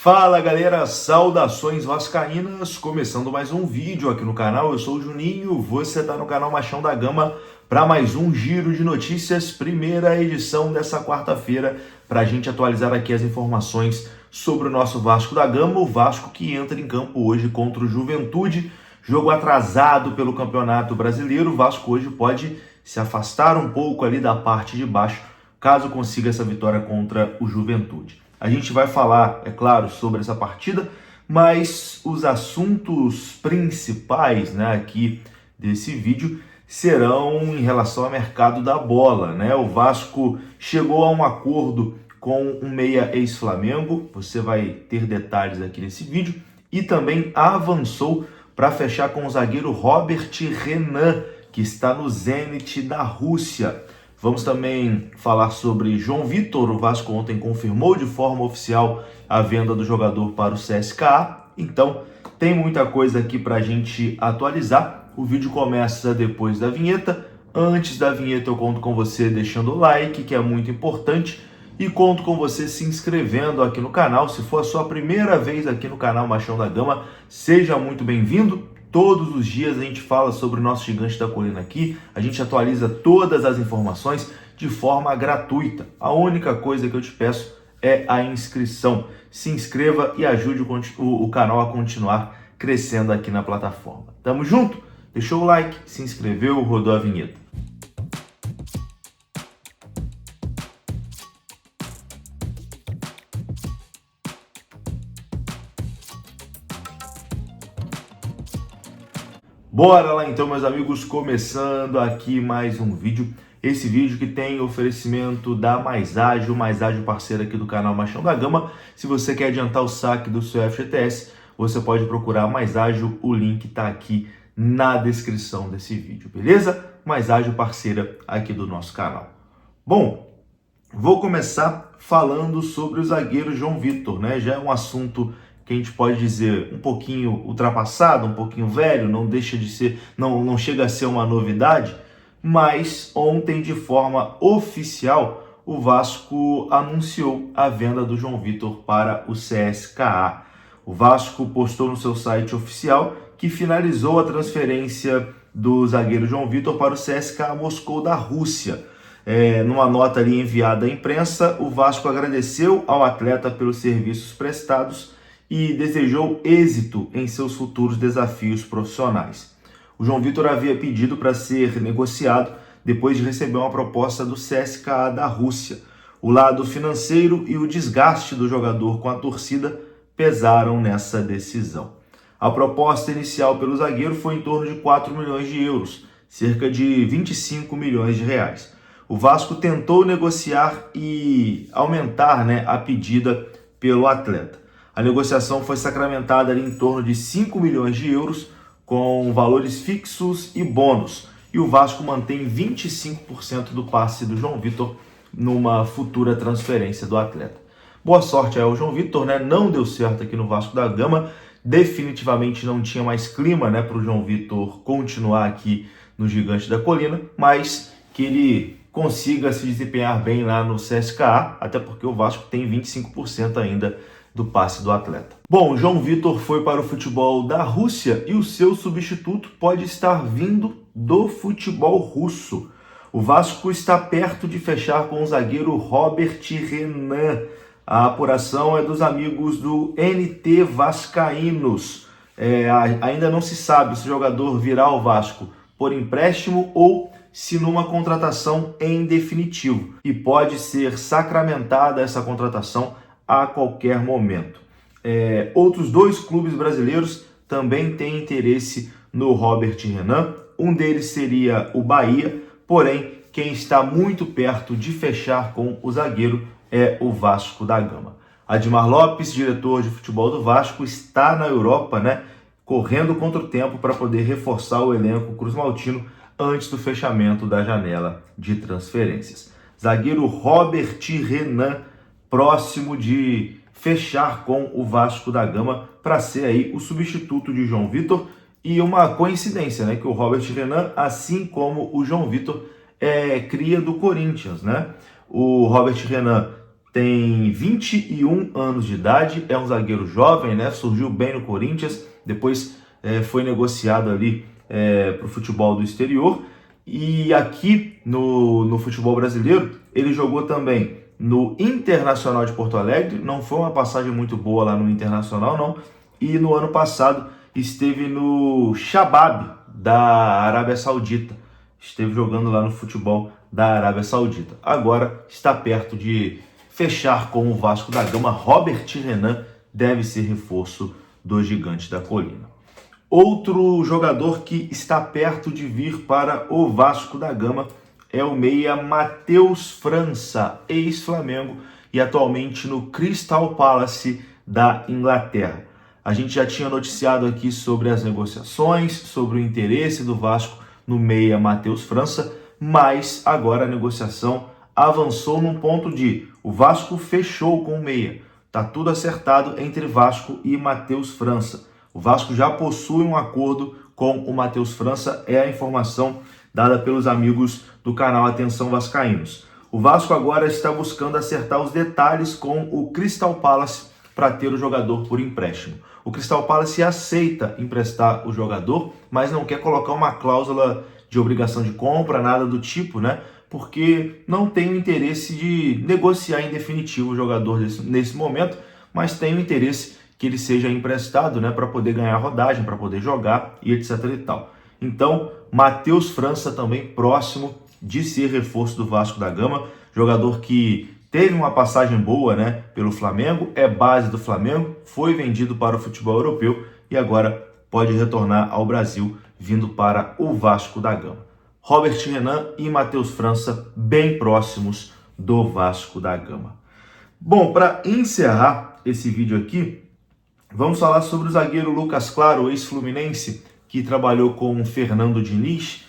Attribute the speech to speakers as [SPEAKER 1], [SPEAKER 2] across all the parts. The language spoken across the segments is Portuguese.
[SPEAKER 1] Fala galera, saudações vascaínas, começando mais um vídeo aqui no canal. Eu sou o Juninho, você está no canal Machão da Gama para mais um giro de notícias, primeira edição dessa quarta-feira, para a gente atualizar aqui as informações sobre o nosso Vasco da Gama, o Vasco que entra em campo hoje contra o Juventude, jogo atrasado pelo Campeonato Brasileiro. O Vasco hoje pode se afastar um pouco ali da parte de baixo, caso consiga essa vitória contra o Juventude. A gente vai falar, é claro, sobre essa partida, mas os assuntos principais, aqui desse vídeo serão em relação ao mercado da bola, O Vasco chegou a um acordo com um meia ex-Flamengo, você vai ter detalhes aqui nesse vídeo, e também avançou para fechar com o zagueiro Robert Renan, que está no Zenit da Rússia. Vamos também falar sobre João Vitor. O Vasco ontem confirmou de forma oficial a venda do jogador para o CSKA. Então, tem muita coisa aqui para a gente atualizar. O vídeo começa depois da vinheta. Antes da vinheta, eu conto com você deixando o like, que é muito importante. E conto com você se inscrevendo aqui no canal. Se for a sua primeira vez aqui no canal Machão da Gama, seja muito bem-vindo. Todos os dias a gente fala sobre o nosso gigante da colina aqui, a gente atualiza todas as informações de forma gratuita. A única coisa que eu te peço é a inscrição. Se inscreva e ajude o canal a continuar crescendo aqui na plataforma. Tamo junto? Deixou o like, se inscreveu, rodou a vinheta. Bora lá então, meus amigos, começando aqui mais um vídeo. Esse vídeo que tem oferecimento da Mais Ágil parceira aqui do canal Machão da Gama. Se você quer adiantar o saque do seu FGTS, você pode procurar a Mais Ágil, o link tá aqui na descrição desse vídeo, beleza? Mais Ágil parceira aqui do nosso canal. Bom, vou começar falando sobre o zagueiro João Vitor, Já é um assunto que a gente pode dizer um pouquinho ultrapassado, um pouquinho velho, não deixa de ser, não chega a ser uma novidade, mas ontem, de forma oficial, o Vasco anunciou a venda do João Vitor para o CSKA. O Vasco postou no seu site oficial que finalizou a transferência do zagueiro João Vitor para o CSKA Moscou da Rússia. Numa nota ali enviada à imprensa, o Vasco agradeceu ao atleta pelos serviços prestados e desejou êxito em seus futuros desafios profissionais. O João Vitor havia pedido para ser negociado depois de receber uma proposta do CSKA da Rússia. O lado financeiro e o desgaste do jogador com a torcida pesaram nessa decisão. A proposta inicial pelo zagueiro foi em torno de 4 milhões de euros, cerca de 25 milhões de reais. O Vasco tentou negociar e aumentar a pedida pelo atleta. A negociação foi sacramentada ali em torno de 5 milhões de euros, com valores fixos e bônus. E o Vasco mantém 25% do passe do João Vitor numa futura transferência do atleta. Boa sorte aí ao João Vitor, Não deu certo aqui no Vasco da Gama. Definitivamente não tinha mais clima, para o João Vitor continuar aqui no Gigante da Colina, mas que ele consiga se desempenhar bem lá no CSKA, até porque o Vasco tem 25% ainda do passe do atleta. Bom, João Vitor foi para o futebol da Rússia e o seu substituto pode estar vindo do futebol russo. O Vasco está perto de fechar com o zagueiro Robert Renan. A apuração é dos amigos do NT Vascaínos. Ainda não se sabe se o jogador virá ao Vasco por empréstimo ou se numa contratação em definitivo. E pode ser sacramentada essa contratação a qualquer momento. Outros dois clubes brasileiros também têm interesse no Robert Renan. Um deles seria o Bahia, porém, quem está muito perto de fechar com o zagueiro é o Vasco da Gama. Admar Lopes, diretor de futebol do Vasco, está na Europa, correndo contra o tempo para poder reforçar o elenco cruzmaltino antes do fechamento da janela de transferências. Zagueiro Robert Renan, próximo de fechar com o Vasco da Gama para ser aí o substituto de João Vitor. E uma coincidência, que o Robert Renan, assim como o João Vitor, é cria do Corinthians, O Robert Renan tem 21 anos de idade, é um zagueiro jovem, né? Surgiu bem no Corinthians, depois foi negociado ali para o futebol do exterior. E aqui no futebol brasileiro, ele jogou também no Internacional de Porto Alegre, não foi uma passagem muito boa lá no Internacional, não. E no ano passado esteve no Shabab da Arábia Saudita, esteve jogando lá no futebol da Arábia Saudita. Agora está perto de fechar com o Vasco da Gama. Robert Renan deve ser reforço do Gigante da Colina. Outro jogador que está perto de vir para o Vasco da Gama é o meia Matheus França, ex-Flamengo e atualmente no Crystal Palace da Inglaterra. A gente já tinha noticiado aqui sobre as negociações, sobre o interesse do Vasco no meia Matheus França, mas agora a negociação avançou num ponto de o Vasco fechou com o meia. Tá tudo acertado entre Vasco e Matheus França. O Vasco já possui um acordo com o Matheus França, é a informação dada pelos amigos do canal Atenção Vascaínos. O Vasco agora está buscando acertar os detalhes com o Crystal Palace para ter o jogador por empréstimo. O Crystal Palace aceita emprestar o jogador, mas não quer colocar uma cláusula de obrigação de compra, nada do tipo, né? Porque não tem o interesse de negociar em definitivo o jogador nesse momento, mas tem o interesse que ele seja emprestado, né, para poder ganhar rodagem, para poder jogar e etc e tal. Então, Matheus França também próximo de ser reforço do Vasco da Gama, jogador que teve uma passagem boa, né, pelo Flamengo, é base do Flamengo, foi vendido para o futebol europeu e agora pode retornar ao Brasil, vindo para o Vasco da Gama. Robert Renan e Matheus França bem próximos do Vasco da Gama. Bom, para encerrar esse vídeo aqui, vamos falar sobre o zagueiro Lucas Claro, ex-fluminense, que trabalhou com Fernando Diniz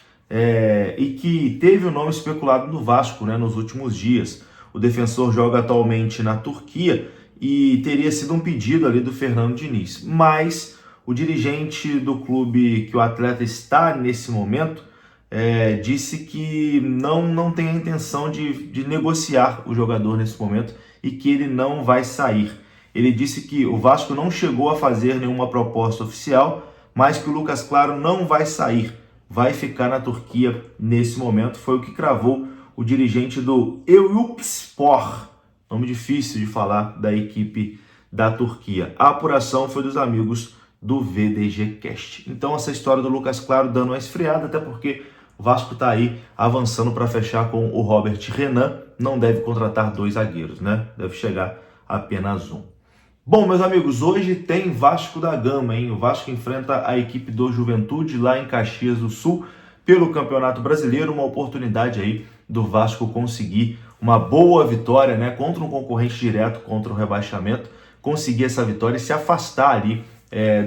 [SPEAKER 1] e que teve o nome especulado no Vasco, né, nos últimos dias. O defensor joga atualmente na Turquia e teria sido um pedido ali do Fernando Diniz. Mas o dirigente do clube que o atleta está nesse momento disse que não tem a intenção de negociar o jogador nesse momento e que ele não vai sair. Ele disse que o Vasco não chegou a fazer nenhuma proposta oficial, mas que o Lucas Claro não vai sair, vai ficar na Turquia nesse momento. Foi o que cravou o dirigente do Eyüpspor, nome difícil de falar, da equipe da Turquia. A apuração foi dos amigos do VDG Cast. Então essa história do Lucas Claro dando uma esfriada, até porque o Vasco está aí avançando para fechar com o Robert Renan, não deve contratar 2 zagueiros, né? Deve chegar apenas um. Bom, meus amigos, hoje tem Vasco da Gama, hein? O Vasco enfrenta a equipe do Juventude lá em Caxias do Sul pelo Campeonato Brasileiro, uma oportunidade aí do Vasco conseguir uma boa vitória, né, contra um concorrente direto contra o rebaixamento, conseguir essa vitória e se afastar ali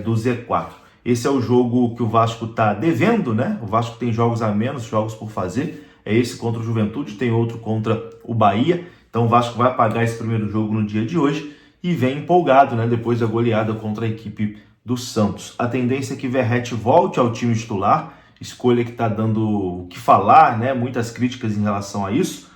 [SPEAKER 1] do Z4. Esse é o jogo que o Vasco está devendo, né? O Vasco tem jogos a menos, jogos por fazer. É esse contra o Juventude, tem outro contra o Bahia. Então o Vasco vai pagar esse primeiro jogo no dia de hoje e vem empolgado, né, depois da goleada contra a equipe do Santos. A tendência é que Verratti volte ao time titular, escolha que está dando o que falar, né, muitas críticas em relação a isso,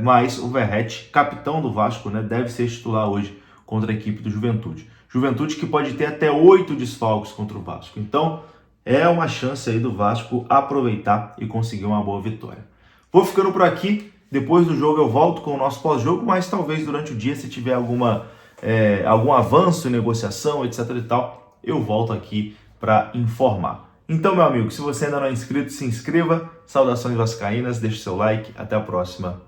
[SPEAKER 1] mas o Verratti, capitão do Vasco, né, deve ser titular hoje contra a equipe do Juventude. Juventude que pode ter até 8 desfalques contra o Vasco. Então, é uma chance aí do Vasco aproveitar e conseguir uma boa vitória. Vou ficando por aqui. Depois do jogo eu volto com o nosso pós-jogo, mas talvez durante o dia, se tiver algum avanço em negociação, etc e tal, eu volto aqui para informar. Então, meu amigo, se você ainda não é inscrito, se inscreva. Saudações vascaínas, deixe seu like. Até a próxima.